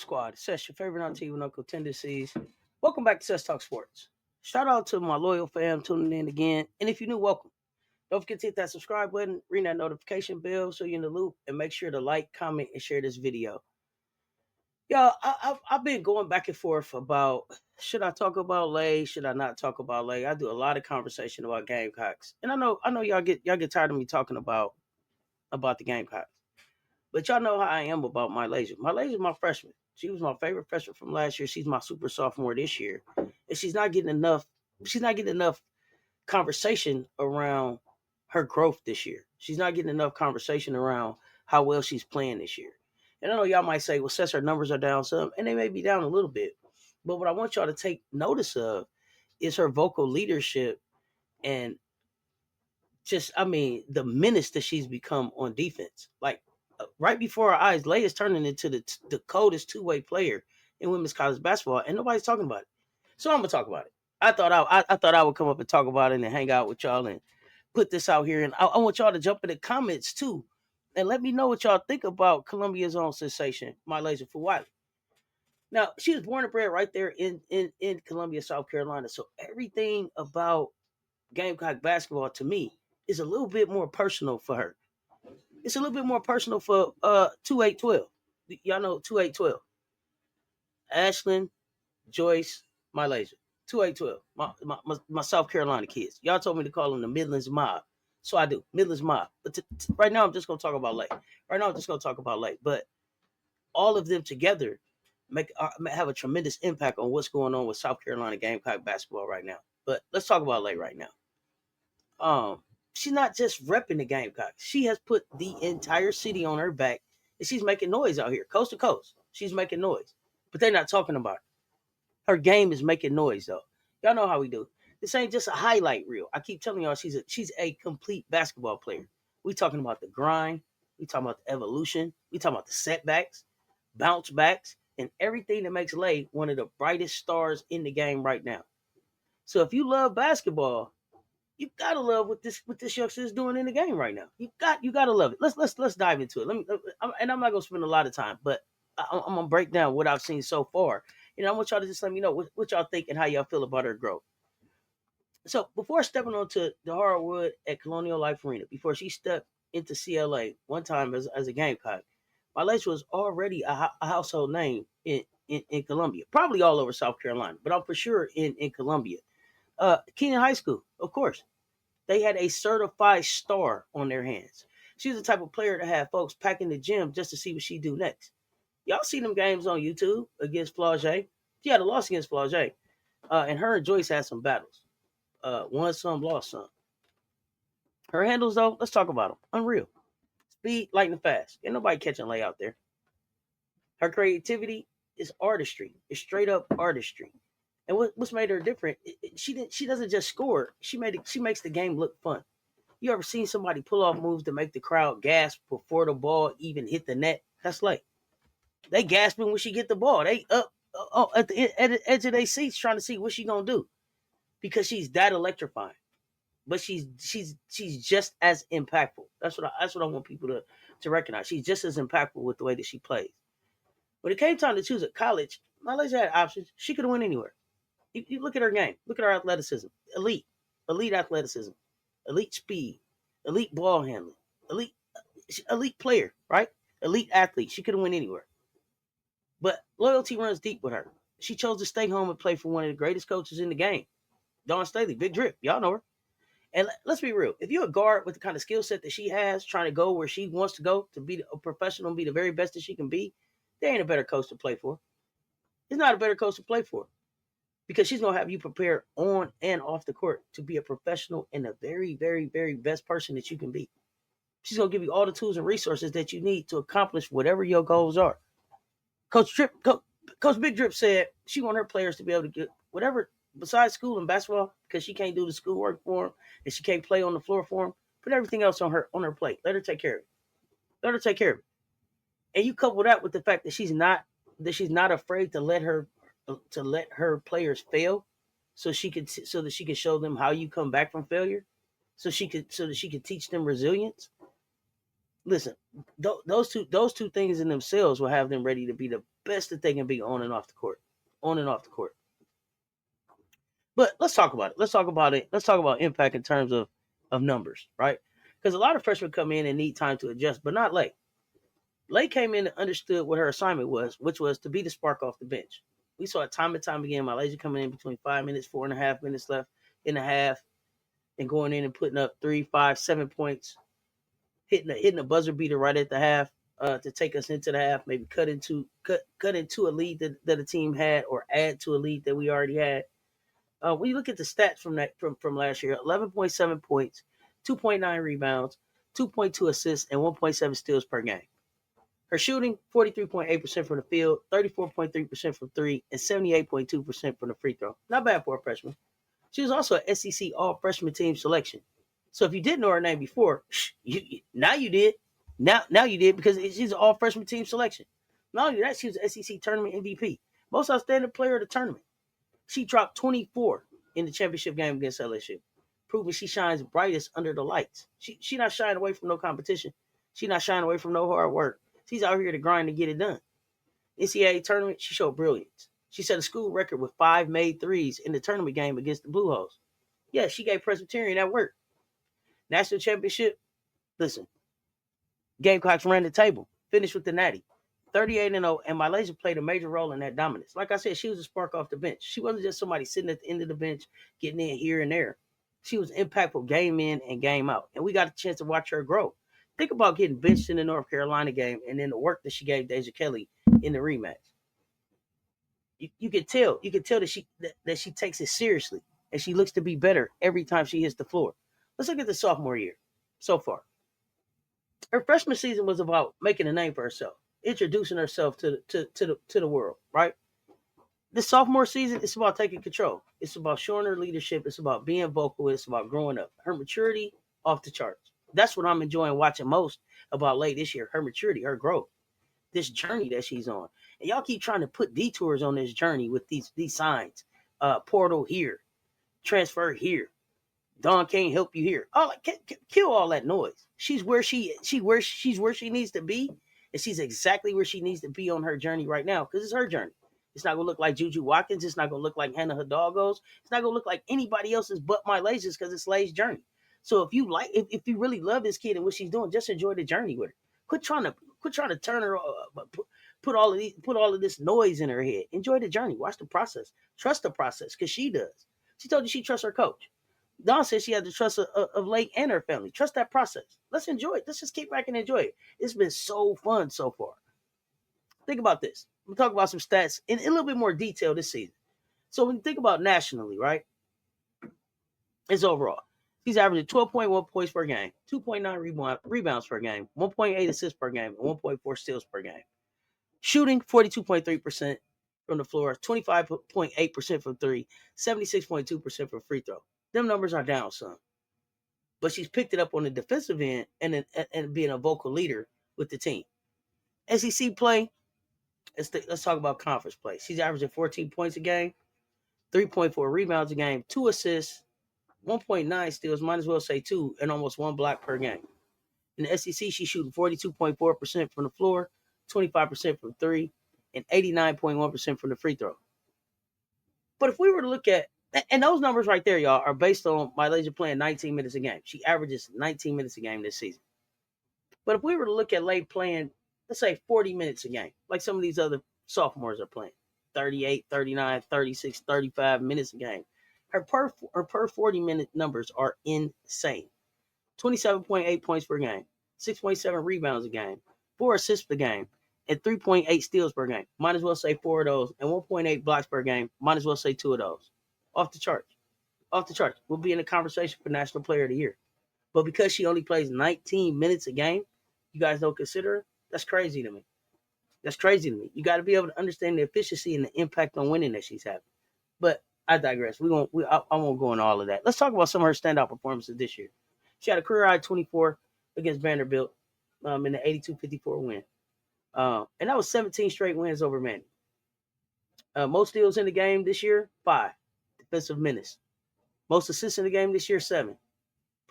Squad? Cess, your favorite auntie with Uncle tendencies. Welcome back to Cess Talk Sports. Shout out to my loyal fam tuning in again. And if you're new, welcome. Don't forget to hit that subscribe button, ring that notification bell so you're in the loop, and make sure to like, comment, and share this video. Y'all, I've been going back and forth about should I talk about Lay, should I not talk about Lay. I do a lot of conversation about Gamecocks, and I know y'all get tired of me talking about the Gamecocks. But y'all know how I am about MiLaysia. MiLaysia is my freshman. She was my favorite freshman from last year. She's my super sophomore this year. And she's not getting enough conversation around her growth this year. She's not getting enough conversation around how well she's playing this year. And I know y'all might say, well, since her numbers are down some, and they may be down a little bit. But what I want y'all to take notice of is her vocal leadership and the menace that she's become on defense. Like right before our eyes, Lay is turning into the coldest two-way player in women's college basketball, and nobody's talking about it. So I'm gonna talk about it. I thought I would come up and talk about it and hang out with y'all and put this out here. And I want y'all to jump in the comments too, and let me know what y'all think about Columbia's own sensation, MiLaysia Fulwiley. Now she was born and bred right there in Columbia, South Carolina. So everything about Gamecock basketball to me is a little bit more personal for her. It's a little bit more personal for 2812. Y'all know 2812. Ashlyn, Joyce, MiLaysia. 2812. My South Carolina kids. Y'all told me to call them the Midlands Mob. So I do. Midlands Mob. But right now I'm just gonna talk about Lay. But all of them together have a tremendous impact on what's going on with South Carolina Gamecock basketball right now. But let's talk about Lay right now. She's not just repping the Gamecocks. She has put the entire city on her back, and she's making noise out here, coast to coast. She's making noise, but they're not talking about it. Her game is making noise, though. Y'all know how we do. This ain't just a highlight reel. I keep telling y'all she's a complete basketball player. We talking about the grind. We talking about the evolution. We talking about the setbacks, bounce backs, and everything that makes Lay one of the brightest stars in the game right now. So if you love basketball, you gotta love what this youngster is doing in the game right now. You gotta love it. Let's dive into it. I'm not gonna spend a lot of time, but I'm gonna break down what I've seen so far. I want y'all to just let me know what y'all think and how y'all feel about her growth. So before stepping onto the hardwood at Colonial Life Arena, before she stepped into CLA one time as a Gamecock, MiLaysia was already a household name in Columbia, probably all over South Carolina, but I'm for sure in Columbia. Kenyon High School, of course. They had a certified star on their hands. She was the type of player to have folks packing the gym just to see what she do next. Y'all see them games on YouTube against Flauget. She had a loss against Flauget. And her and Joyce had some battles. Won some, lost some. Her handles, though, let's talk about them. Unreal. Speed, lightning, fast. Ain't nobody catching Lay out there. Her creativity is artistry. It's straight up artistry. And what's made her different? She doesn't just score. She makes the game look fun. You ever seen somebody pull off moves to make the crowd gasp before the ball even hit the net? That's Lay. They gasping when she get the ball. They up at the edge of their seats trying to see what she gonna do because she's that electrifying. But she's just as impactful. That's what I want people to recognize. She's just as impactful with the way that she plays. When it came time to choose a college, MiLaysia had options. She could have went anywhere. You look at her game. Look at her athleticism. Elite athleticism, elite speed, elite ball handling, elite player, right? Elite athlete. She could have went anywhere. But loyalty runs deep with her. She chose to stay home and play for one of the greatest coaches in the game, Dawn Staley, Big Drip. Y'all know her. And let's be real. If you're a guard with the kind of skill set that she has, trying to go where she wants to go to be a professional and be the very best that she can be, there ain't a better coach to play for. There's not a better coach to play for because she's going to have you prepared on and off the court to be a professional and the very, very, very best person that you can be. She's going to give you all the tools and resources that you need to accomplish whatever your goals are. Coach Big Drip said she want her players to be able to get whatever besides school and basketball because she can't do the schoolwork for them and she can't play on the floor for them. Put everything else on her plate. Let her take care of it. Let her take care of it. And you couple that with the fact that she's not afraid to let her players fail, so that she can show them how you come back from failure, so that she can teach them resilience. listen, those two things in themselves will have them ready to be the best that they can be on and off the court, on and off the court. But let's talk about it. Let's talk about it. Let's talk about impact in terms of numbers, right? Because a lot of freshmen come in and need time to adjust, but not Lay. Lay came in and understood what her assignment was, which was to be the spark off the bench. We saw it time and time again. MiLaysia coming in between 5 minutes, 4.5 minutes left in the half, and going in and putting up 3, 5, 7 points, hitting a buzzer beater right at the half to take us into the half, maybe cut into a lead that a team had, or add to a lead that we already had. When you look at the stats from last year, 11.7 points, 2.9 rebounds, 2.2 assists, and 1.7 steals per game. Her shooting, 43.8% from the field, 34.3% from three, and 78.2% from the free throw. Not bad for a freshman. She was also an SEC All-Freshman Team selection. So if you didn't know her name before, now you did. Now you did, because she's an All-Freshman Team selection. Not only that, she was an SEC Tournament MVP. Most outstanding player of the tournament. She dropped 24 in the championship game against LSU, proving she shines brightest under the lights. She not shying away from no competition. She not shying away from no hard work. She's out here to grind to get it done. NCAA tournament, she showed brilliance. She set a school record with 5 made threes in the tournament game against the Blue Hose. Yeah, she gave Presbyterian that work. National championship, listen, Gamecocks ran the table, finished with the natty. 38-0, and MiLaysia played a major role in that dominance. Like I said, she was a spark off the bench. She wasn't just somebody sitting at the end of the bench, getting in here and there. She was impactful game in and game out, and we got a chance to watch her grow. Think about getting benched in the North Carolina game, and then the work that she gave Deja Kelly in the rematch. You could tell that she takes it seriously, and she looks to be better every time she hits the floor. Let's look at the sophomore year so far. Her freshman season was about making a name for herself, introducing herself to the world, right? This sophomore season, it's about taking control. It's about showing her leadership. It's about being vocal. It's about growing up. Her maturity, off the charts. That's what I'm enjoying watching most about Lay this year. Her maturity, her growth, this journey that she's on. And y'all keep trying to put detours on this journey with these signs. Portal here, transfer here. Dawn can't help you here. Kill all that noise. She's where she needs to be, and she's exactly where she needs to be on her journey right now, because it's her journey. It's not gonna look like Juju Watkins. It's not gonna look like Hannah Hidalgo's. It's not gonna look like anybody else's but MiLaysia's, because it's Lay's journey. So if you really love this kid and what she's doing, just enjoy the journey with her. Quit trying to turn her put all of this noise in her head. Enjoy the journey. Watch the process. Trust the process, because she does. She told you she trusts her coach. Dawn said she had the trust of Lake and her family. Trust that process. Let's enjoy it. Let's just kick back and enjoy it. It's been so fun so far. Think about this. We'll talk about some stats in a little bit more detail this season. So when you think about nationally, right? It's overall. She's averaging 12.1 points per game, 2.9 rebounds per game, 1.8 assists per game, and 1.4 steals per game. Shooting 42.3% from the floor, 25.8% from three, 76.2% from free throw. Them numbers are down some. But she's picked it up on the defensive end and being a vocal leader with the team. SEC play, let's talk about conference play. She's averaging 14 points a game, 3.4 rebounds a game, 2 assists, 1.9 steals, might as well say 2, and almost 1 block per game. In the SEC, she's shooting 42.4% from the floor, 25% from three, and 89.1% from the free throw. But if we were to look at, and those numbers right there, y'all, are based on MiLaysia playing 19 minutes a game. She averages 19 minutes a game this season. But if we were to look at Lay playing, let's say 40 minutes a game, like some of these other sophomores are playing, 38, 39, 36, 35 minutes a game, her per 40-minute numbers are insane. 27.8 points per game, 6.7 rebounds a game, 4 assists per game, and 3.8 steals per game. Might as well say 4 of those, and 1.8 blocks per game. Might as well say 2 of those. Off the charts. Off the charts. We'll be in the conversation for National Player of the Year. But because she only plays 19 minutes a game, you guys don't consider her? That's crazy to me. That's crazy to me. You got to be able to understand the efficiency and the impact on winning that she's having. But I digress. I won't go into all of that. Let's talk about some of her standout performances this year. She had a career-high 24 against Vanderbilt in the 82-54 win. And that was 17 straight wins over Manny. Most steals in the game this year, 5. Defensive menace. Most assists in the game this year, 7.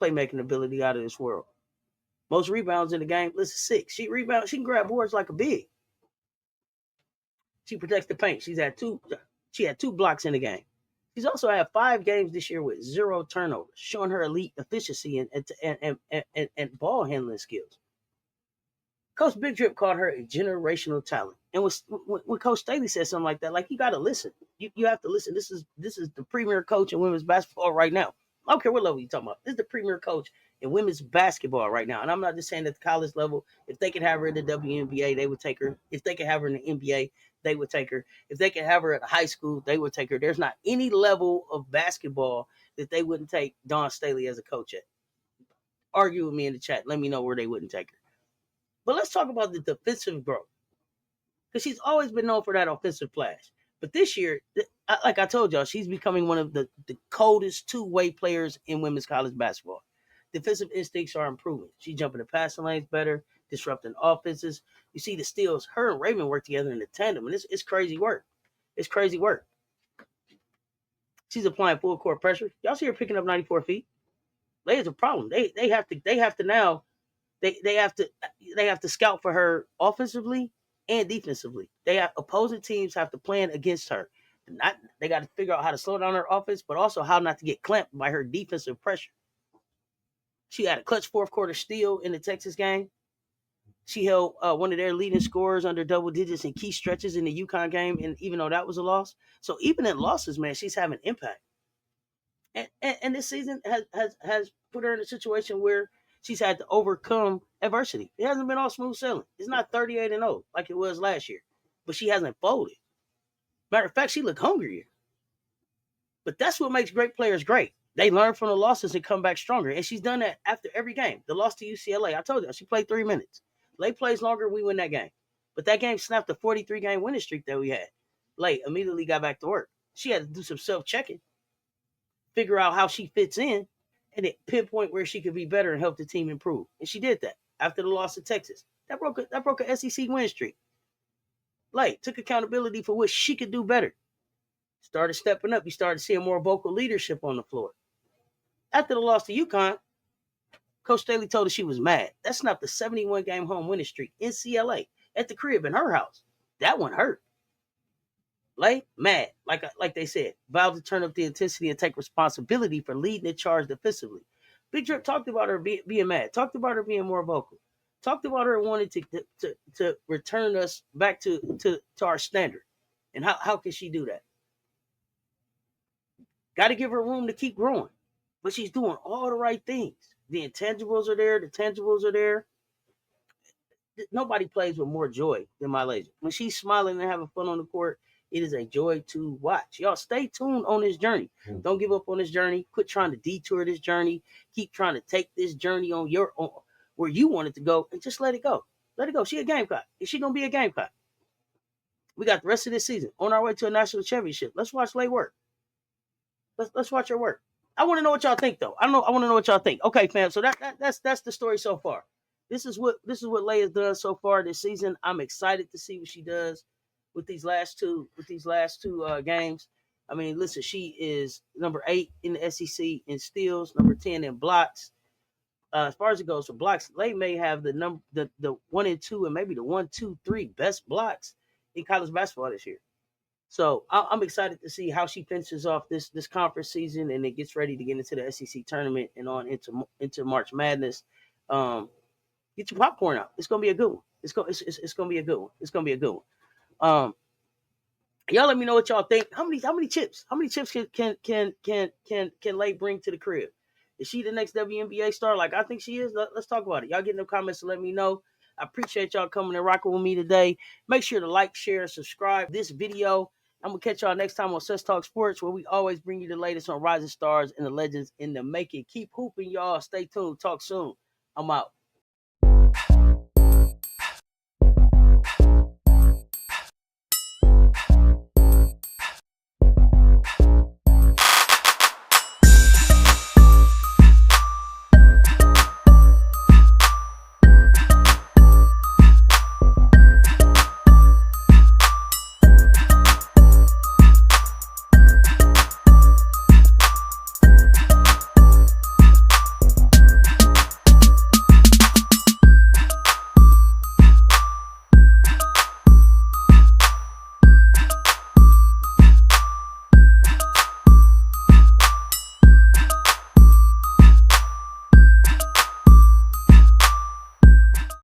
Playmaking ability out of this world. Most rebounds in the game, listen, 6. She can grab boards like a big. She protects the paint. She had 2 blocks in the game. She's also had 5 games this year with 0 turnovers, showing her elite efficiency and ball handling skills. Coach Big Drip called her a generational talent. And when Coach Staley said something like that, like, you got to listen. You have to listen. This is the premier coach in women's basketball right now. I don't care what level you're talking about. This is the premier coach in women's basketball right now. And I'm not just saying at the college level. If they could have her in the WNBA, they would take her. If they could have her in the NBA, they would take her. If they could have her at high school, they would take her. There's not any level of basketball that they wouldn't take Dawn Staley as a coach at. Argue with me in the chat. Let me know where they wouldn't take her. But let's talk about the defensive growth. Because she's always been known for that offensive flash. But this year, like I told y'all, she's becoming one of the coldest two-way players in women's college basketball. Defensive instincts are improving. She's jumping the passing lanes better, disrupting offenses. You see the steals. Her and Raven work together in a tandem, and it's crazy work. It's crazy work. She's applying full court pressure. Y'all see her picking up 94 feet. There's a problem. They have to now. They have to scout for her offensively and defensively. Opposing teams have to plan against her. They got to figure out how to slow down her offense, but also how not to get clamped by her defensive pressure. She had a clutch fourth quarter steal in the Texas game. She held one of their leading scorers under double digits in key stretches in the UConn game, and even though that was a loss. So even in losses, man, she's having impact. And this season has put her in a situation where she's had to overcome adversity. It hasn't been all smooth sailing. It's not 38-0 like it was last year, but she hasn't folded. Matter of fact, she looked hungrier. But that's what makes great players great. They learn from the losses and come back stronger. And she's done that after every game. The loss to UCLA, I told you, she played 3 minutes. Lay plays longer, we win that game. But that game snapped the 43-game winning streak that we had. Lay immediately got back to work. She had to do some self-checking, figure out how she fits in, and then pinpoint where she could be better and help the team improve. And she did that after the loss to Texas. That broke an SEC win streak. Lay took accountability for what she could do better. Started stepping up. You started seeing more vocal leadership on the floor. After the loss to UConn, Coach Staley told her she was mad. That snapped the 71-game home winning streak in CLA at the crib in her house. That one hurt. Lay, mad, like they said. Vowed to turn up the intensity and take responsibility for leading the charge defensively. Big Drip talked about her being mad. Talked about her being more vocal. Talked about her wanting to return us back to our standard. And how can she do that? Got to give her room to keep growing. But she's doing all the right things. The intangibles are there. The tangibles are there. Nobody plays with more joy than MiLaysia. When she's smiling and having fun on the court, it is a joy to watch. Y'all stay tuned on this journey. Don't give up on this journey. Quit trying to detour this journey. Keep trying to take this journey on your own, where you want it to go, and just let it go. Let it go. She a Gamecock. Is she going to be a Gamecock? We got the rest of this season on our way to a national championship. Let's watch Lay work. Let's watch her work. I want to know what y'all think, though. I want to know what y'all think. Okay, fam. So that's the story so far. This is what Lay has done so far this season. I'm excited to see what she does with these last two games. I mean, listen, she is number 8 in the SEC in steals, number 10 in blocks. As far as it goes for blocks, Lay may have the 1 and 2 and maybe the 1, 2, 3 best blocks in college basketball this year. So I'm excited to see how she finishes off this conference season and it gets ready to get into the SEC tournament and on into March Madness. Get your popcorn out. It's gonna be a good one. It's gonna be a good one. It's gonna be a good one. Y'all let me know what y'all think. How many chips? How many chips can Lay bring to the crib? Is she the next WNBA star? Like I think she is. Let's talk about it. Y'all get in the comments and let me know. I appreciate y'all coming and rocking with me today. Make sure to like, share, and subscribe this video. I'm going to catch y'all next time on Cess Talk Sports, where we always bring you the latest on rising stars and the legends in the making. Keep hooping, y'all. Stay tuned. Talk soon. I'm out.